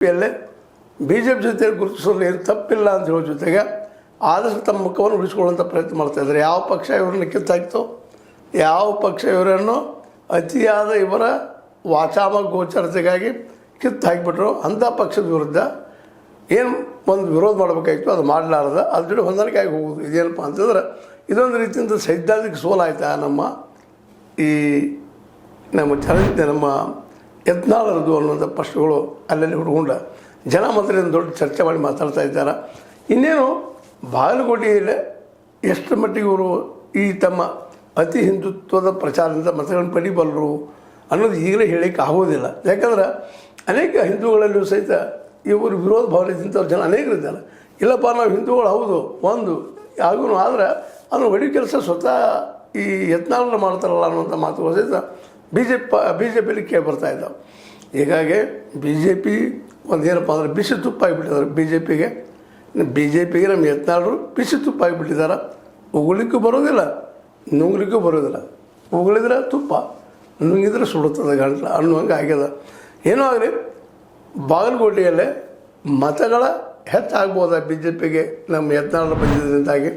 ಎಲ್ಲೇ B J P ಜೊತೆ ಗುರುತಿಸೋದು ಏನು ತಪ್ಪಿಲ್ಲ ಅಂತ ಹೇಳೋ ಜೊತೆಗೆ ಆದಷ್ಟು ತಮ್ಮ ಮುಖವನ್ನು ಉಳಿಸ್ಕೊಳ್ಳುವಂಥ ಪ್ರಯತ್ನ ಮಾಡ್ತಾಯಿದ್ದಾರೆ. ಯಾವ ಪಕ್ಷ ಇವರನ್ನು ಕಿತ್ತಾಕ್ತೋ, ಯಾವ ಪಕ್ಷ ಇವರನ್ನು ಅತಿಯಾದ ಇವರ ವಾಚಾಮ ಗೋಚರತೆಗಾಗಿ ಕಿತ್ತು ಹಾಕಿಬಿಟ್ರು, ಅಂಥ ಪಕ್ಷದ ವಿರುದ್ಧ ಏನು ಒಂದು ವಿರೋಧ ಮಾಡಬೇಕಾಗಿತ್ತು ಅದು ಮಾಡಲಾರ್ದ ಅದ್ರ ಜೊತೆ ಹೊಂದಾಣಿಕೆ ಆಗಿ ಹೋಗೋದು. ಇದೇನಪ್ಪ ಅಂತಂದ್ರೆ ಇದೊಂದು ರೀತಿಯಿಂದ ಸೈದ್ಧಾಂತಿಕ ಸೋಲಾಯ್ತಾ ನಮ್ಮ ನಮ್ಮ ಯತ್ನಾಳರದು ಅನ್ನುವಂಥ ಪ್ರಶ್ನೆಗಳು ಅಲ್ಲಲ್ಲಿ ಹುಡ್ಕೊಂಡ ಜನ ಮಂತ್ರಿಯನ್ನು ದೊಡ್ಡ ಚರ್ಚೆ ಮಾಡಿ ಮಾತಾಡ್ತಾ ಇದ್ದಾರೆ. ಇನ್ನೇನು ಬಾಗಲಕೋಟೆಯಲ್ಲಿ ಎಷ್ಟು ಮಟ್ಟಿಗೆ ಇವರು ಈ ತಮ್ಮ ಅತಿ ಹಿಂದುತ್ವದ ಪ್ರಚಾರದಿಂದ ಮತಗಳನ್ನು ಪಡಿಬಲ್ಲರು ಅನ್ನೋದು ಈಗಲೇ ಹೇಳಲಿಕ್ಕೆ ಆಗೋದಿಲ್ಲ. ಯಾಕಂದ್ರೆ ಅನೇಕ ಹಿಂದೂಗಳಲ್ಲೂ ಸಹಿತ ಇವರು ವಿರೋಧ ಭಾವನೆದಿಂಥವ್ರು ಜನ ಅನೇಕರಿದ್ದಾರೆ. ಇಲ್ಲಪ್ಪ ನಾವು ಹಿಂದೂಗಳು ಹೌದು ಒಂದು ಯಾಗೂ ಆದರೆ ಅದನ್ನು ಹೊಡಿ ಕೆಲಸ ಸ್ವತಃ ಈ ಯತ್ನಾಳನ್ನ ಮಾಡ್ತಾರಲ್ಲ ಅನ್ನುವಂಥ ಮಾತುಗಳು ಸಹಿತ ಬಿ ಜೆ ಪಿಯಲ್ಲಿ ಕೇಳಿ ಬರ್ತಾಯಿದ್ದಾವೆ. ಹೀಗಾಗಿ ಬಿ ಜೆ ಪಿ ಒಂದೇನಪ್ಪ ಅಂದರೆ ಬಿಸಿ ತುಪ್ಪ ಆಗಿಬಿಟ್ಟಿದ್ದಾರೆ. ಬಿ ಜೆ ಪಿಗೆ ನಮ್ಮ ಯತ್ನಾಳರು ಬಿಸಿ ತುಪ್ಪ ಆಗಿಬಿಟ್ಟಿದ್ದಾರೆ. ಉಗುಳಿಕ್ಕೂ ಬರೋದಿಲ್ಲ, ನುಂಗ್ಲಿಕ್ಕೂ ಬರೋದಿಲ್ಲ. ಉಗುಳಿದ್ರೆ ತುಪ್ಪ, ನುಂಗಿದ್ರೆ ಸುಡುತ್ತದೆ ಗಂಟ್ಲ ಅನ್ನುವಂಗೆ ಆಗ್ಯದ. ಏನೋ ಆಗಲಿ ಬಾಗಲಕೋಟೆಯಲ್ಲೇ ಮತಗಳ ಹೆಚ್ಚಾಗ್ಬೋದ ಬಿ ಜೆ ಪಿಗೆ ನಮ್ಮ ಯತ್ನಾಳರು ಬಂದಿದ್ದರಿಂದಾಗಿ.